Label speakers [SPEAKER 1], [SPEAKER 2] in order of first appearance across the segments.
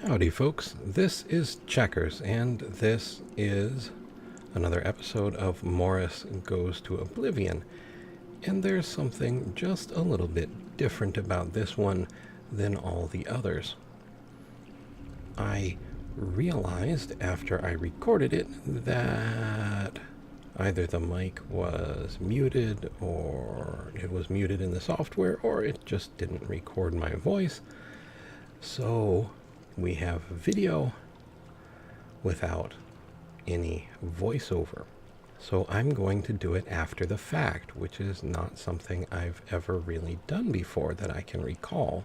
[SPEAKER 1] Howdy folks, this is Checkers, and this is another episode of Morous Goes to Oblivion. And there's something just a little bit different about this one than all the others. I realized after I recorded it that either the mic was muted, or it was muted in the software, or it just didn't record my voice. So we have video without any voiceover. So I'm going to do it after the fact, which is not something I've ever really done before that I can recall.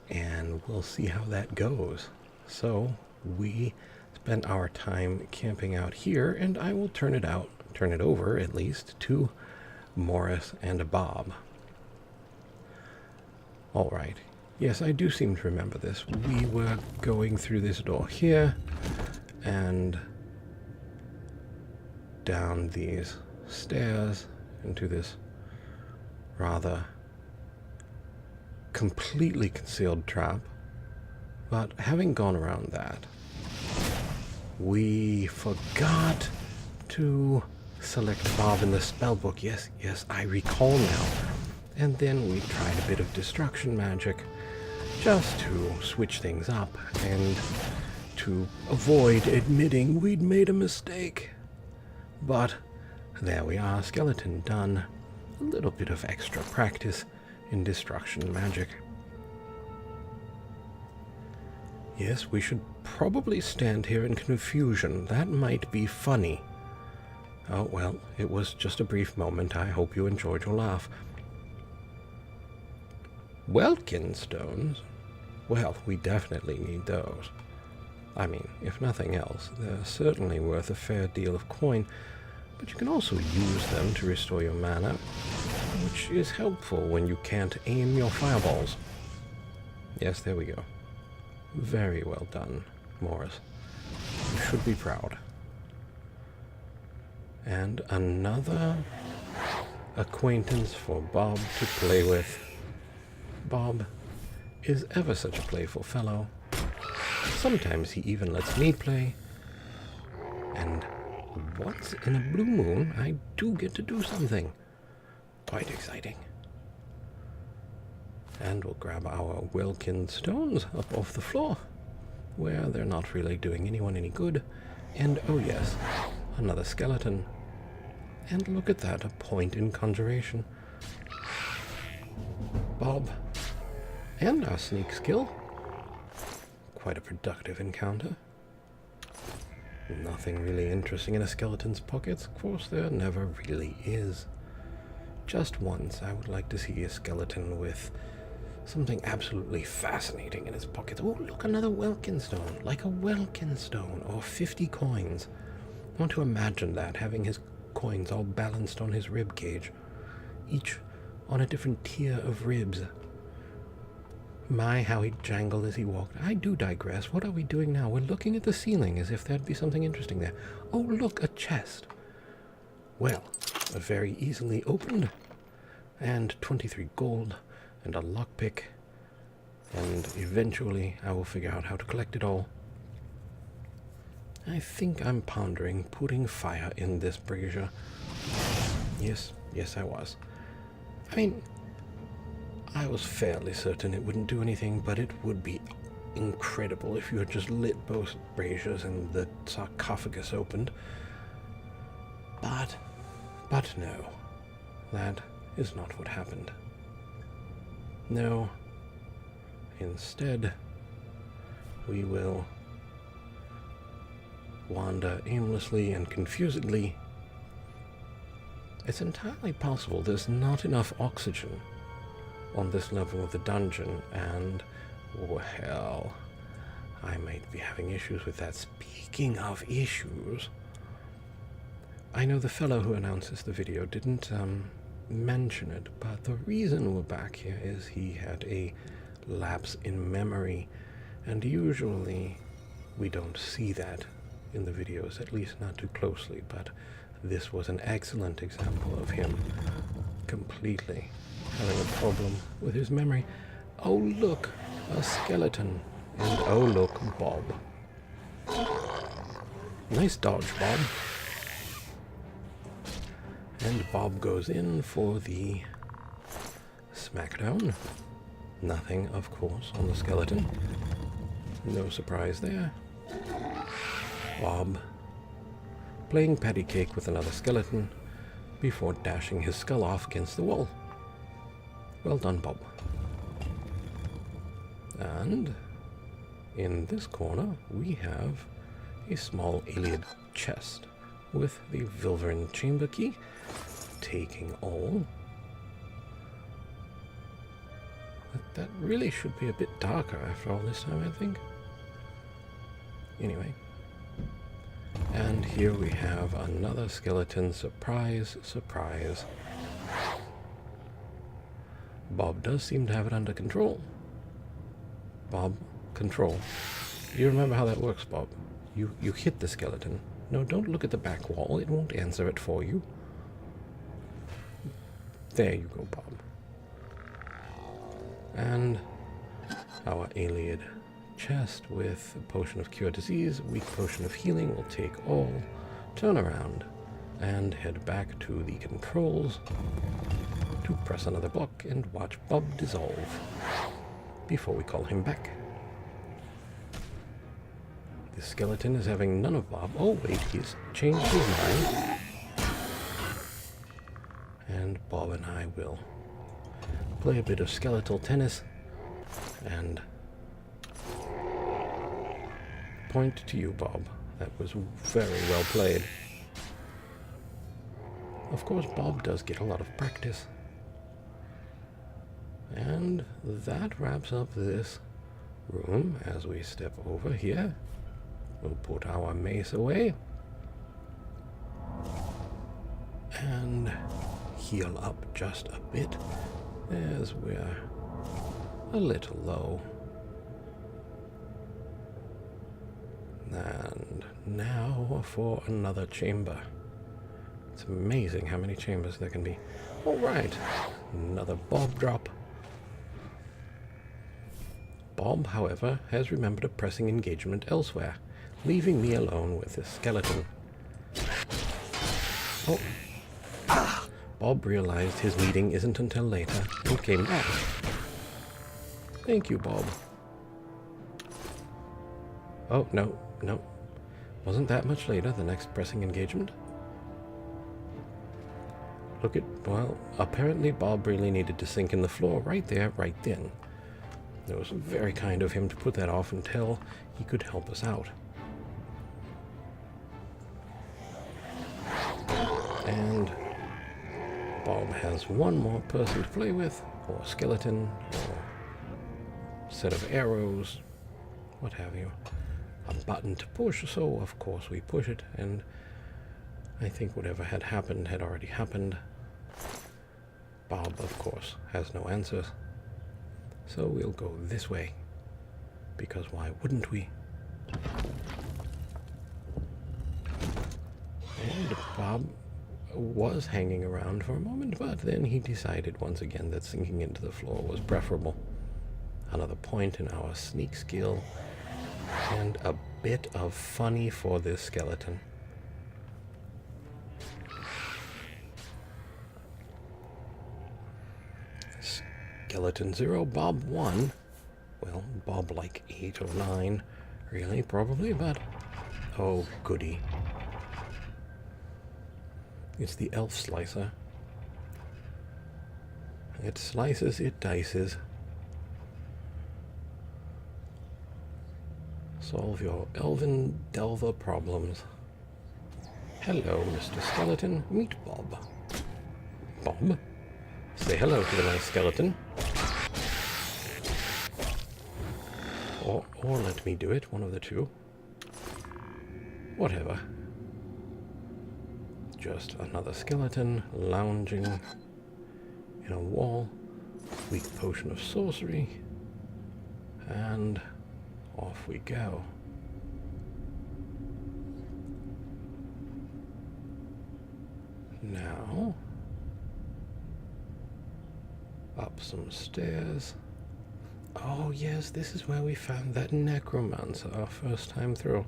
[SPEAKER 1] And we'll see how that goes. So we spent our time camping out here, and I will turn it over at least to Morris and Bob. All right. Yes, I do seem to remember this. We were going through this door here and down these stairs into this rather completely concealed trap. But having gone around that, we forgot to select Bob in the spellbook. Yes, I recall now. And then we tried a bit of destruction magic, just to switch things up and to avoid admitting we'd made a mistake. But there we are, skeleton done. A little bit of extra practice in destruction magic. Yes, we should probably stand here in confusion. That might be funny. Oh well, it was just a brief moment. I hope you enjoyed your laugh. Welkin stones? Well, we definitely need those. I mean, if nothing else, they're certainly worth a fair deal of coin, but you can also use them to restore your mana, which is helpful when you can't aim your fireballs. Yes, there we go. Very well done, Morris. You should be proud. And another acquaintance for Bob to play with. Bob is ever such a playful fellow. Sometimes he even lets me play. And once in a blue moon, I do get to do something quite exciting. And we'll grab our Welkin stones up off the floor, where they're not really doing anyone any good. And oh yes, another skeleton. And look at that, a point in conjuration. Bob. And our sneak skill. Quite a productive encounter. Nothing really interesting in a skeleton's pockets. Of course, there never really is. Just once, I would like to see a skeleton with something absolutely fascinating in his pockets. Oh, look, another Welkin stone. Like a Welkin stone, or 50 coins. I want to imagine that, having his coins all balanced on his rib cage, each on a different tier of ribs. My, how he jangled as he walked. I do digress. What are we doing now? We're looking at the ceiling as if there'd be something interesting there. Oh, look, a chest. Well, very easily opened. And 23 gold, and a lockpick. And eventually I will figure out how to collect it all. I think I'm pondering putting fire in this brazier. Yes, I was. I mean, I was fairly certain it wouldn't do anything, but it would be incredible if you had just lit both braziers and the sarcophagus opened. But no, that is not what happened. No, instead, we will wander aimlessly and confusedly. It's entirely possible there's not enough oxygen on this level of the dungeon, and, well, I might be having issues with that. Speaking of issues, I know the fellow who announces the video didn't mention it, but the reason we're back here is he had a lapse in memory, and usually we don't see that in the videos, at least not too closely, but this was an excellent example of him completely having a problem with his memory. Oh look, a skeleton. And oh look, Bob. Nice dodge, Bob. And Bob goes in for the smackdown. Nothing, of course, on the skeleton. No surprise there. Bob playing patty cake with another skeleton before dashing his skull off against the wall. Well done, Bob. And in this corner we have a small alien chest with the Vilverin chamber key, taking all. That really should be a bit darker after all this time, I think. Anyway. And here we have another skeleton. Surprise, surprise. Bob does seem to have it under control. Bob, control. You remember how that works, Bob. You hit the skeleton. No, don't look at the back wall. It won't answer it for you. There you go, Bob. And our Iliad chest with a potion of cure disease, weak potion of healing will take all, turn around, and head back to the controls to press another block and watch Bob dissolve before we call him back. The skeleton is having none of Bob. Oh wait, he's changed his mind. And Bob and I will play a bit of skeletal tennis and point to you, Bob. That was very well played. Of course, Bob does get a lot of practice. And that wraps up this room. As we step over here, we'll put our mace away and heal up just a bit as we're a little low. And now for another chamber. It's amazing how many chambers there can be. All right, another Bob drop. Bob, however, has remembered a pressing engagement elsewhere, leaving me alone with this skeleton. Oh. Bob realized his meeting isn't until later and came back. Thank you, Bob. Oh, no. Wasn't that much later, the next pressing engagement? Look at, well, apparently Bob really needed to sink in the floor right there, right then. It was very kind of him to put that off until he could help us out. And Bob has one more person to play with, or skeleton, or set of arrows, what have you. A button to push, so of course we push it, and I think whatever had happened had already happened. Bob, of course, has no answers. So we'll go this way, because why wouldn't we? And Bob was hanging around for a moment, but then he decided once again that sinking into the floor was preferable. Another point in our sneak skill, and a bit of funny for this skeleton. Skeleton 0, Bob 1. Well, Bob like 8 or 9, really, probably, but oh, goody. It's the elf slicer. It slices, it dices. Solve your elven delver problems. Hello, Mr. Skeleton. Meet Bob. Bob? Say hello to the nice skeleton. Or let me do it, one of the two. Whatever. Just another skeleton lounging in a wall. Weak potion of sorcery. And off we go. Now, up some stairs Oh yes, this is where we found that necromancer our first time through.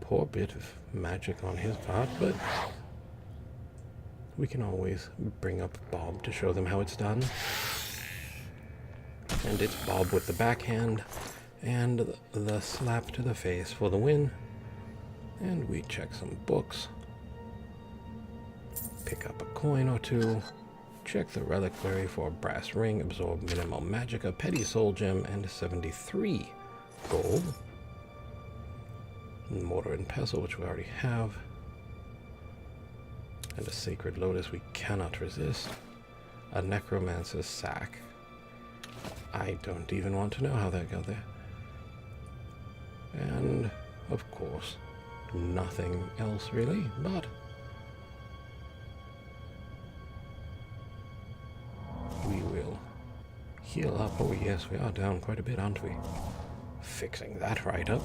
[SPEAKER 1] Poor bit of magic on his part, but we can always bring up Bob to show them how it's done. And it's Bob with the backhand and the slap to the face for the win. And we check some books, pick up a coin or two, check the Reliquary for a brass ring, absorb minimal magic, a petty soul gem, and 73 gold. Mortar and pestle, which we already have. And a sacred lotus we cannot resist. A necromancer's sack. I don't even want to know how that got there. And, of course, nothing else really, but we will heal up. Oh yes, we are down quite a bit, aren't we? Fixing that right up.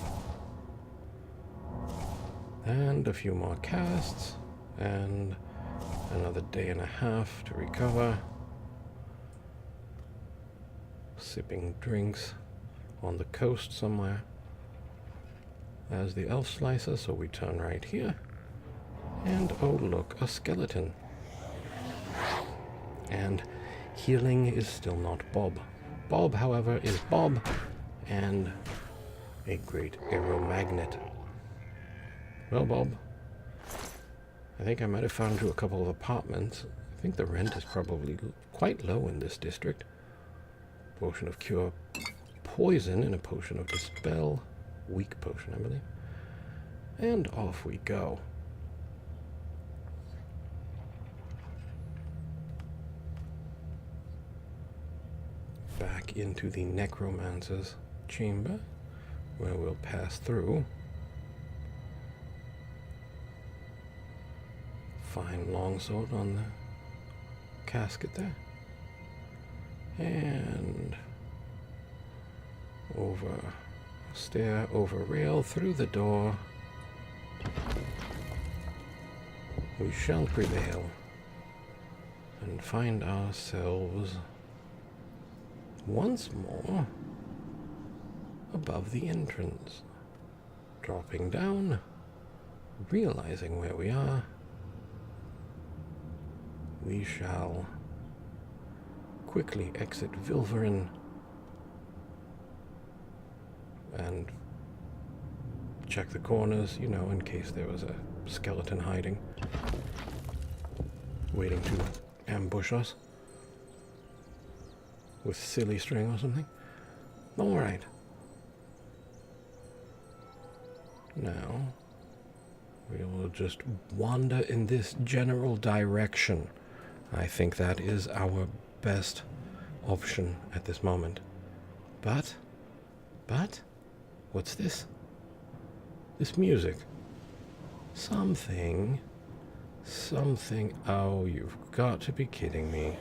[SPEAKER 1] And a few more casts, and another day and a half to recover. Sipping drinks on the coast somewhere. As the elf slicer, so we turn right here. And oh look, a skeleton. And healing is still not Bob. Bob, however, is Bob, and a great aeromagnet. Well, Bob, I think I might have found you a couple of apartments. I think the rent is probably quite low in this district. Potion of cure poison and a potion of dispel. Weak potion, I believe. And off we go. Back into the necromancer's chamber, where we'll pass through. Fine longsword on the casket there. And over stair, over rail, through the door. We shall prevail and find ourselves once more above the entrance. Dropping down, realizing where we are, we shall quickly exit Vilverin and check the corners, you know, in case there was a skeleton hiding, waiting to ambush us with silly string or something. Alright. Now, we will just wander in this general direction. I think that is our best option at this moment. But, what's this? This music. Something, oh, you've got to be kidding me.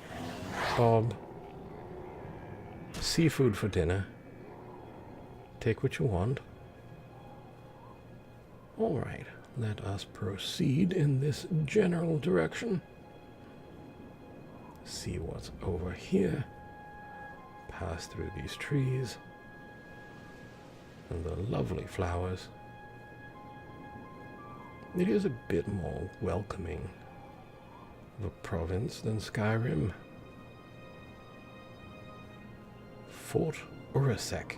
[SPEAKER 1] Bob, seafood for dinner. Take what you want. Alright, let us proceed in this general direction. See what's over here. Pass through these trees and the lovely flowers. It is a bit more welcoming of a province than Skyrim. Fort Urasek.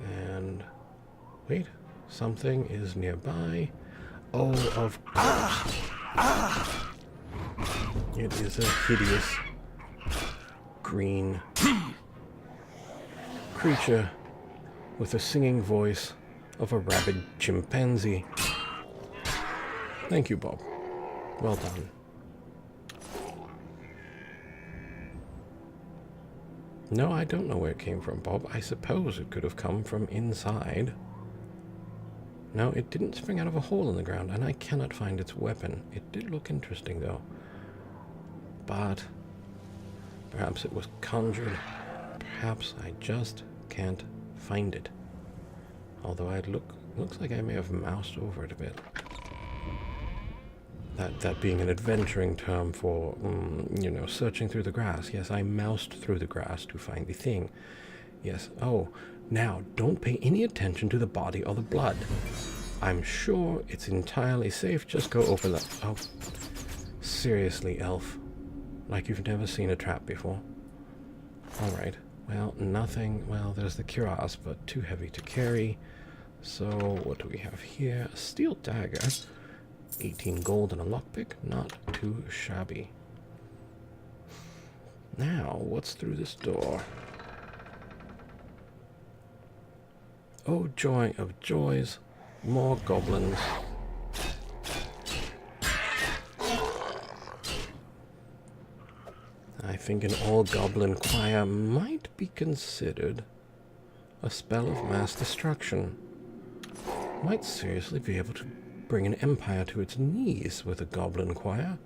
[SPEAKER 1] And wait, something is nearby. Oh, of course. It is a hideous green creature with the singing voice of a rabid chimpanzee. Thank you, Bob. Well done. No, I don't know where it came from, Bob. I suppose it could have come from inside. No, it didn't spring out of a hole in the ground, and I cannot find its weapon. It did look interesting, though. But perhaps it was conjured. Perhaps I just can't find it. Although looks like I may have moused over it a bit. That being an adventuring term for, searching through the grass. Yes, I moused through the grass to find the thing. Yes, oh, now, don't pay any attention to the body or the blood. I'm sure it's entirely safe. Just go open the... Oh, seriously, elf. Like you've never seen a trap before. Alright, well, nothing. Well, there's the cuirass, but too heavy to carry. So, what do we have here? A steel dagger. 18 gold and a lockpick. Not too shabby. Now, what's through this door? Oh, joy of joys. More goblins. I think an all-goblin choir might be considered a spell of mass destruction. Might seriously be able to bring an empire to its knees with a goblin choir.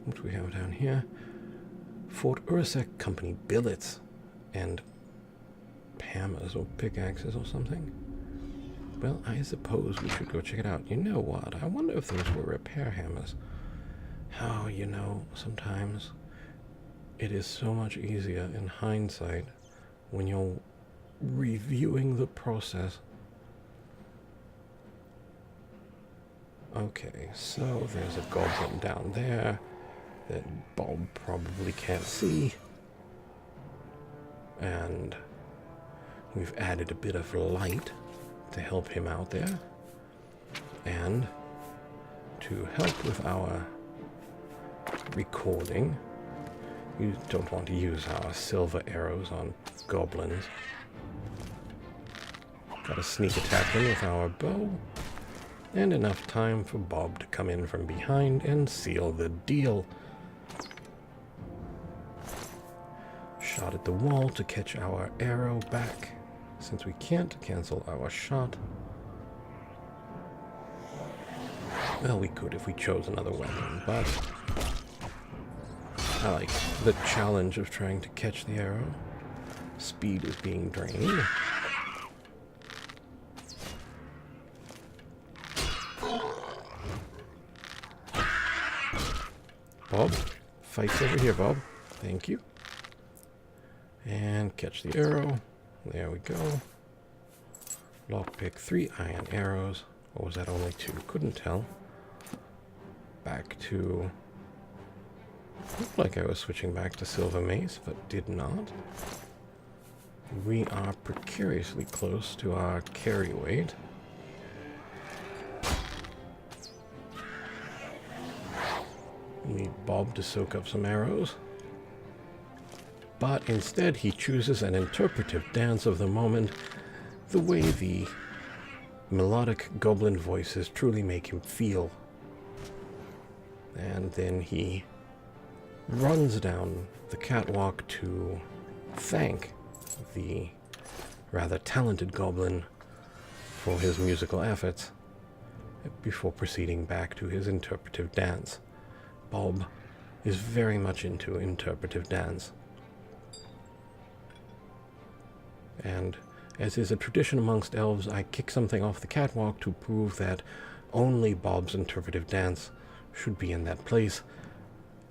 [SPEAKER 1] What do we have down here? Fort Urasek company billets and hammers or pickaxes or something. Well, I suppose we should go check it out. You know what? I wonder if those were repair hammers. Oh, sometimes it is so much easier in hindsight when you're reviewing the process. Okay, so there's a goblin down there that Bob probably can't see. And we've added a bit of light to help him out there. And to help with our recording, you don't want to use our silver arrows on goblins. Got a sneak attack in with our bow. And enough time for Bob to come in from behind and seal the deal. Shot at the wall to catch our arrow back, since we can't cancel our shot. Well, we could if we chose another weapon, but I like the challenge of trying to catch the arrow. Speed is being drained. Bob, fights over here, Bob. Thank you. And catch the arrow. There we go. Lockpick, 3 iron arrows. Or was that only 2? Couldn't tell. Back to... Looked like I was switching back to silver mace, but did not. We are precariously close to our carry weight. Need Bob to soak up some arrows. But instead he chooses an interpretive dance of the moment, the way the melodic goblin voices truly make him feel. And then he runs down the catwalk to thank the rather talented goblin for his musical efforts before proceeding back to his interpretive dance. Bob is very much into interpretive dance. And as is a tradition amongst elves, I kick something off the catwalk to prove that only Bob's interpretive dance should be in that place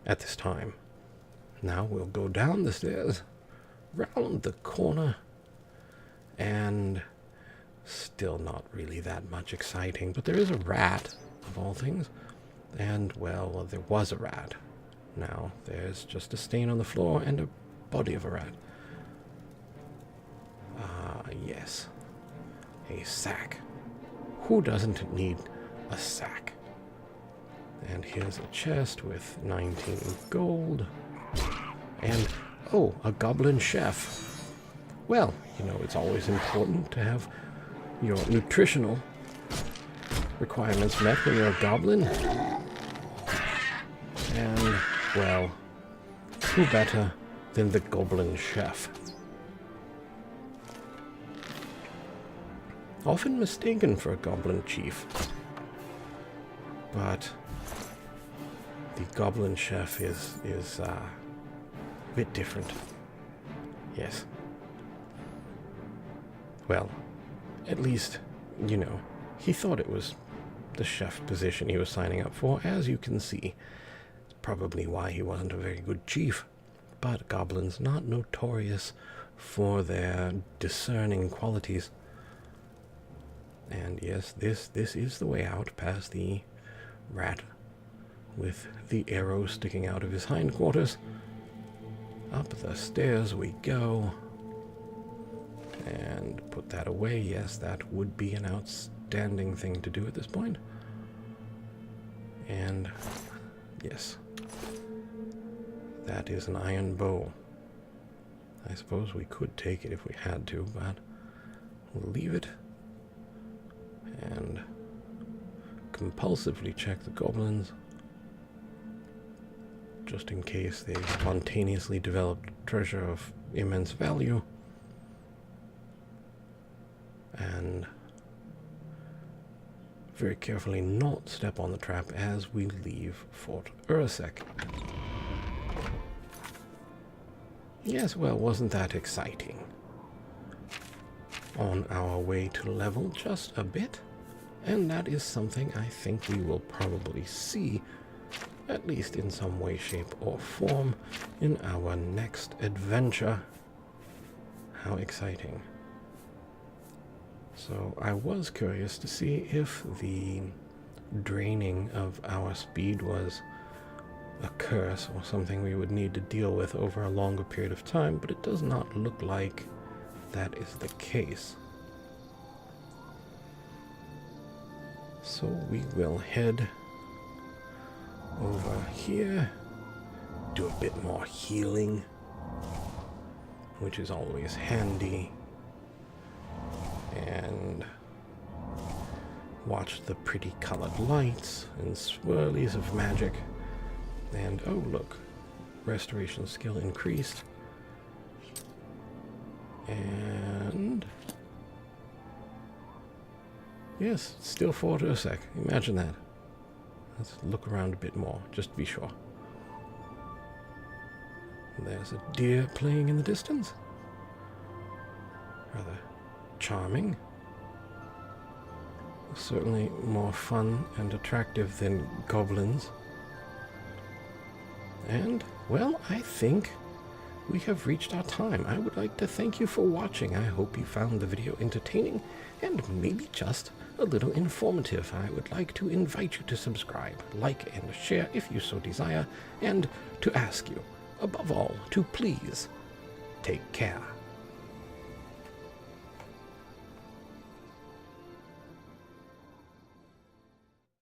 [SPEAKER 1] at this time. Now we'll go down the stairs, round the corner, and still not really that much exciting, but there is a rat, of all things. And, well, there was a rat. Now, there's just a stain on the floor and a body of a rat. Yes. A sack. Who doesn't need a sack? And here's a chest with 19 gold. And, oh, a goblin chef. Well, it's always important to have your nutritional requirements met when you're a goblin. And, well, who better than the goblin chef? Often mistaken for a goblin chief. But the goblin chef is a bit different. Yes. Well, at least, he thought it was the chef position he was signing up for, as you can see. Probably why he wasn't a very good chief. But goblins not notorious for their discerning qualities. And yes, this is the way out, past the rat with the arrow sticking out of his hindquarters. Up the stairs we go. And put that away. Yes, that would be an outstanding thing to do at this point. And yes, that is an iron bow. I suppose we could take it if we had to, but we'll leave it and compulsively check the goblins, just in case they spontaneously developed treasure of immense value. And very carefully not step on the trap as we leave Fort Urasek. Yes, well, wasn't that exciting? On our way to level just a bit, and that is something I think we will probably see, at least in some way, shape, or form, in our next adventure. How exciting. So I was curious to see if the draining of our speed was a curse or something we would need to deal with over a longer period of time, but it does not look like that is the case. So we will head over here, do a bit more healing, which is always handy, and watch the pretty colored lights and swirlies of magic. And oh look, restoration skill increased. And yes, still Fort Urasek. Imagine that. Let's look around a bit more, just to be sure. There's a deer playing in the distance. Rather charming. Certainly more fun and attractive than goblins. And, well, I think we have reached our time. I would like to thank you for watching. I hope you found the video entertaining and maybe just a little informative. I would like to invite you to subscribe, like, and share if you so desire, and to ask you, above all, to please take care.